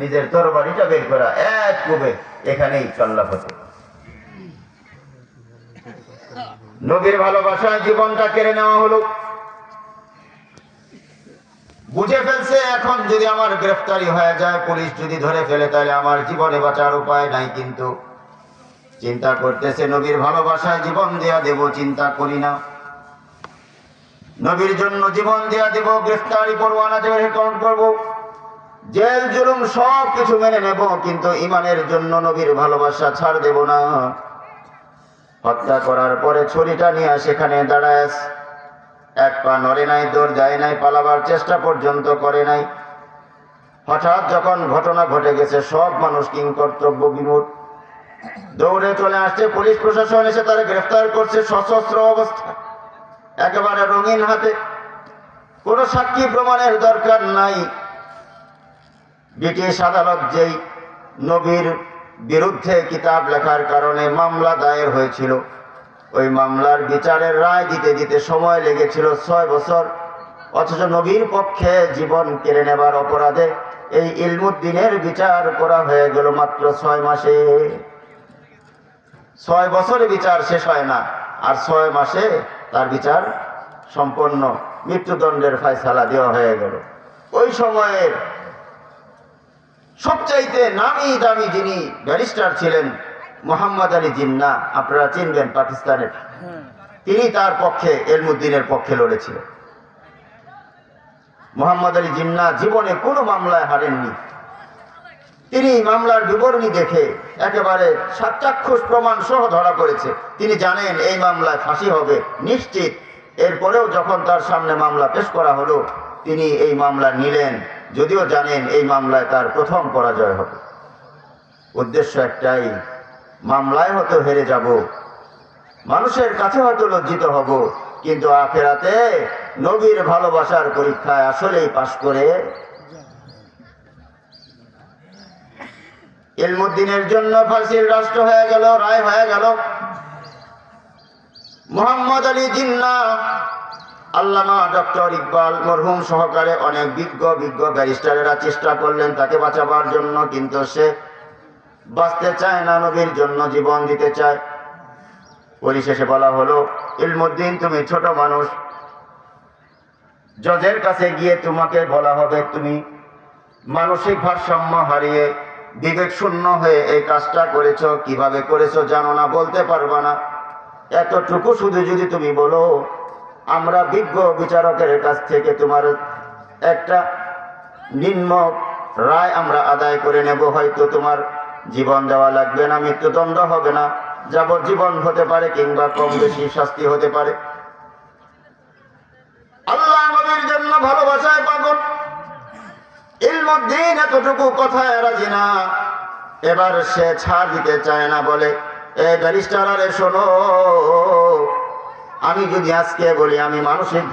নিজের তরবারিটা বের করা, এক কোবে এখানেই চল্লা হতো। নবীর ভালোবাসায় জীবনটা কেড়ে নেওয়া হলো। বুঝে ফেলছে এখন যদি আমার গ্রেফতারি হয়ে যায়, পুলিশ যদি ধরে ফেলে, তাহলে আমার জীবনে বাঁচার উপায় নাই। কিন্তু চিন্তা করতেছে নবীর ভালোবাসায় জীবন দেয়া দেব, চিন্তা করি না নবীর জন্য জীবন দেয়া দেব, গ্রেফতারি পরোয়ানা গ্রহণ করব, জেল জুলুম সব কিছু মেনে নেব, কিন্তু ইমানের জন্য নবীর ভালোবাসা ছাড় দেব না। হত্যা করার পরে ছুরিটা নিয়ে সেখানে দাঁড়ায়, এক পা নড়ে নাই, দৌড় দেয় নাই, পালাবার চেষ্টা পর্যন্ত করে নাই। হঠাৎ যখন ঘটনা ঘটে গেছে, সব মানুষ কিংকর্তব্য বিমূঢ়, দৌড়ে চলে আসছে। পুলিশ প্রশাসন এসে তারা গ্রেফতার করছে সশস্ত্র অবস্থা, একেবারে রঙিন হাতে, কোনো সাক্ষী প্রমাণের দরকার নাই। ব্রিটিশ আদালত যেই নবীর বিরুদ্ধে কিতাব লেখার কারণে মামলা দায়ের হয়েছিল, ওই মামলার বিচারের রায় দিতে দিতে সময় লেগেছিল 6 বছর। অথচ নবীর পক্ষে জীবন কেড়ে নেবার অপরাধে এই ইলমুদ্দিনের বিচার করা হয়ে গেল মাত্র 6 মাসে। 6 বছরে বিচার শেষ হয় না, আর 6 মাসে তার বিচার সম্পন্ন, মৃত্যুদণ্ডের ফয়সালা দেওয়া হয়ে গেল। ওই সময়ের সবচাইতে নামি দামি যিনি ব্যারিস্টার ছিলেন, মোহাম্মদ আলী জিন্নাহ, আপনারা চিনবেন, পাকিস্তানের, তিনি তার পক্ষে, ইলমুদ্দিনের পক্ষে লড়েছিলেন। মোহাম্মদ আলী জিন্নাহ জীবনে কোনো মামলায় হারেননি। তিনি মামলার বিবরণী দেখে একেবারে সাক্ষাৎ প্রমাণ সহ ধরা পড়েছে। তিনি জানেন এই মামলায় ফাঁসি হবে নিশ্চিত। এরপরেও যখন তার সামনে মামলা পেশ করা হলো, তিনি এই মামলা নিলেন, যদিও জানেন এই মামলায় তার প্রথম পরাজয় হবে। উদ্দেশ্য একটাই, মামলায় হয়তো হেরে যাব, মানুষের কাছে হয়তো লজ্জিত হব, কিন্তু আখিরাতে নবীর ভালোবাসার পরীক্ষায় আসলেই পাশ করে ইলমুদ্দিনের জন্য ফাঁসির রাষ্ট্র হয়ে গেল, রায় হয়ে গেল। মোহাম্মদ আলী জিন্নাহ, আল্লামা ডক্টর ইকবাল মরহুম সহকারে অনেক বিজ্ঞ ব্যারিস্টারেরা চেষ্টা করলেন তাকে বাঁচাবার জন্য, কিন্তু সে বাঁচতে চায় না, নবীর জন্য জীবন দিতে চায়। পরিশেষে বলা হলো, ইলমুদ্দিন তুমি ছোট মানুষ, জজের কাছে গিয়ে তোমাকে বলা হবে তুমি মানসিক ভারসাম্য হারিয়ে বিবেক শূন্য হয়ে এই কাজটা করেছো, কিভাবে করেছো জানো না, বলতে পারবা না। এতটুকু শুধু যদি তুমি বলো, আমরা বিজ্ঞ বিচারকের কাছ থেকে তোমার একটা নিম্ন রায় আমরা আদায় করে নেব, হয়তো তোমার জীবন দেওয়া লাগবে না, মৃত্যুদণ্ড হবে না, যাবজ্জীবন হতে পারে কিংবা কম বেশি শাস্তি হতে পারে। আল্লাহ নবীর জন্য ভালোবাসায় পাগল ইলমুদ্দিন এতটুকু কথায় রাজি না। এবার সে ছাড় দিতে চায় না, বলে, এ ব্যারিস্টার, আরে শোনো, আমি যদি আজকে বলি আমি মানসিক